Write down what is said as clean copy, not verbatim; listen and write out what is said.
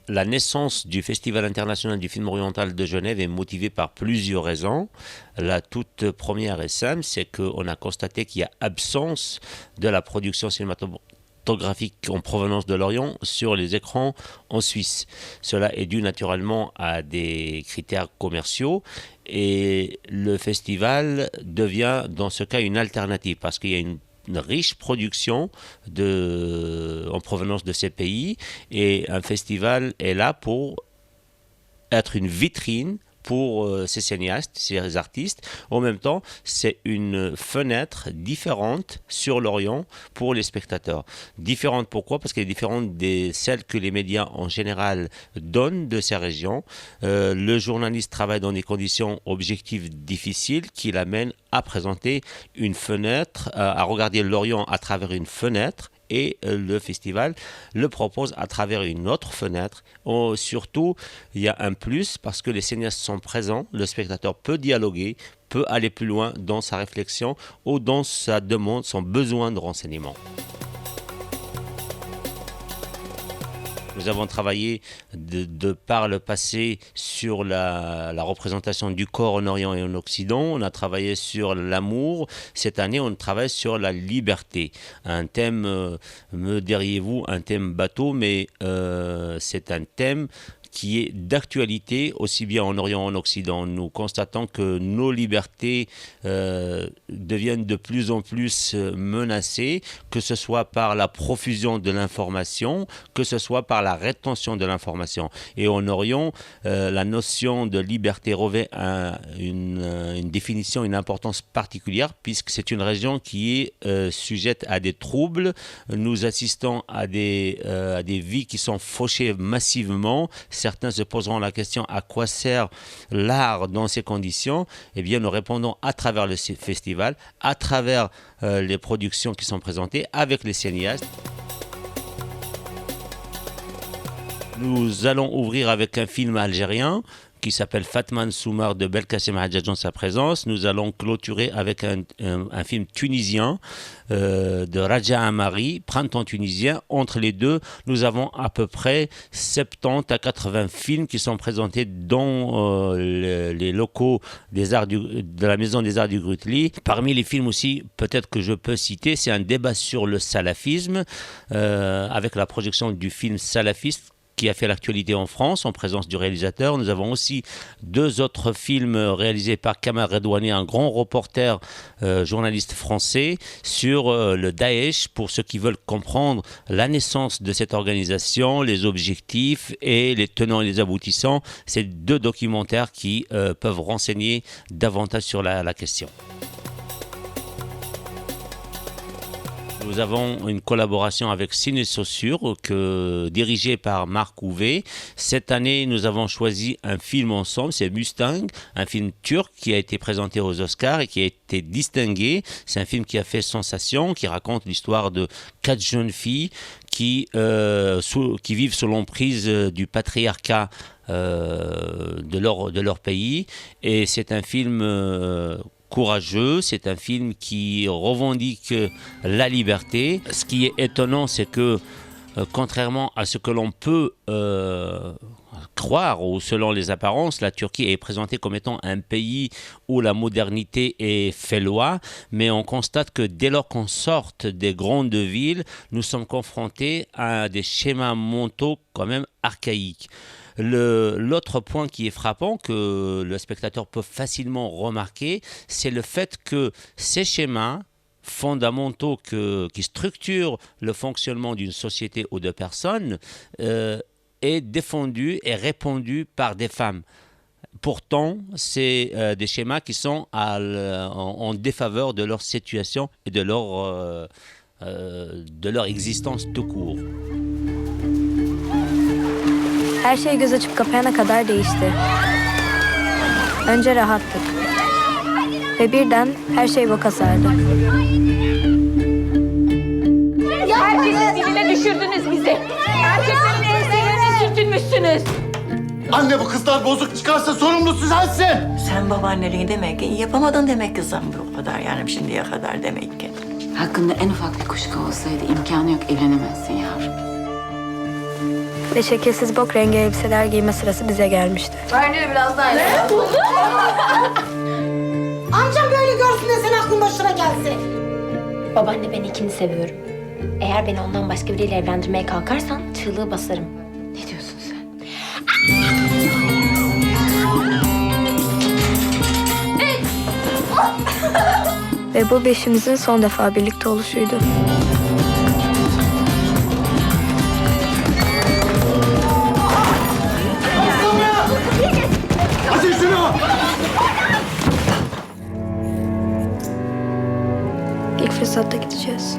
La naissance du Festival international du film oriental de Genève est motivée par plusieurs raisons. La toute première et simple, c'est qu'on a constaté qu'il y a absence de la production cinématographique en provenance de l'Orient sur les écrans en Suisse. Cela est dû naturellement à des critères commerciaux et le festival devient dans ce cas une alternative parce qu'il y a une riche production en provenance de ces pays et un festival est là pour être une vitrine pour ces cinéastes, ces artistes. En même temps, c'est une fenêtre différente sur l'Orient pour les spectateurs. Différente pourquoi? Parce qu'elle est différente de celles que les médias en général donnent de ces régions. Le journaliste travaille dans des conditions objectives difficiles qui l'amènent à présenter une fenêtre, à regarder l'Orient à travers une fenêtre et le festival le propose à travers une autre fenêtre. Surtout, il y a un plus parce que les cinéastes sont présents, le spectateur peut dialoguer, peut aller plus loin dans sa réflexion ou dans sa demande, son besoin de renseignement. Nous avons travaillé de par le passé sur la représentation du corps en Orient et en Occident. On a travaillé sur l'amour. Cette année, on travaille sur la liberté. Un thème, me diriez-vous, un thème bateau, mais c'est un thème qui est d'actualité aussi bien en Orient qu'en Occident. Nous constatons que nos libertés deviennent de plus en plus menacées, que ce soit par la profusion de l'information, que ce soit par la rétention de l'information. Et en Orient, la notion de liberté revêt une définition, une importance particulière, puisque c'est une région qui est sujette à des troubles. Nous assistons à des vies qui sont fauchées massivement. Certains se poseront la question à quoi sert l'art dans ces conditions. Eh bien, nous répondons à travers le festival, à travers les productions qui sont présentées avec les cinéastes. Nous allons ouvrir avec un film algérien qui s'appelle Fatman Soumar de Belkacem Hadjadj en sa présence. Nous allons clôturer avec un film tunisien de Raja Amari, Printemps tunisien. Entre les deux, nous avons à peu près 70 à 80 films qui sont présentés dans les locaux de la Maison des Arts du Grutli. Parmi les films aussi, peut-être que je peux citer, c'est un débat sur le salafisme avec la projection du film Salafiste qui a fait l'actualité en France en présence du réalisateur. Nous avons aussi deux autres films réalisés par Kamal Redouani, un grand reporter journaliste français, sur le Daesh, pour ceux qui veulent comprendre la naissance de cette organisation, les objectifs et les tenants et les aboutissants. C'est deux documentaires qui peuvent renseigner davantage sur la question. Nous avons une collaboration avec Ciné Saussure, dirigée par Marc Houvet. Cette année, nous avons choisi un film ensemble, c'est Mustang, un film turc qui a été présenté aux Oscars et qui a été distingué. C'est un film qui a fait sensation, qui raconte l'histoire de 4 jeunes filles qui vivent sous l'emprise du patriarcat de leur pays. Et c'est un film courageux, c'est un film qui revendique la liberté. Ce qui est étonnant, c'est que contrairement à ce que l'on peut croire, ou selon les apparences, la Turquie est présentée comme étant un pays où la modernité est fait loi, mais on constate que dès lors qu'on sort des grandes villes, nous sommes confrontés à des schémas mentaux quand même archaïques. L'autre point qui est frappant, que le spectateur peut facilement remarquer, c'est le fait que ces schémas fondamentaux qui structurent le fonctionnement d'une société ou de personnes est défendu et répandu par des femmes. Pourtant, c'est des schémas qui sont en défaveur de leur situation et de leur existence tout court. Her şey göz açıp kapayana kadar değişti. Önce rahattık. Ve birden her şey boka sardı. Herkesin diline düşürdünüz bizi. Erkeklerin enselerine sürtünmüşsünüz. Anne bu kızlar bozuk çıkarsa sorumlusu sensin. Sen babaanneliği demek ki yapamadın demek ki Zambi o kadar yani şimdiye kadar demek ki. Hakkında en ufak bir kuşku olsaydı imkanı yok evlenemezsin yavrum. ve şekilsiz bok rengi elbiseler giyme sırası bize gelmişti. Amcam böyle görsün de sen aklın başına gelsin. Babaanne ben ikini seviyorum. Eğer beni ondan başka biriyle evlendirmeye kalkarsan çığlığı basarım. Ne diyorsun sen? Ve bu beşimizin son defa birlikte oluşuydu. Açın şunu! İlk fırsatta gideceğiz.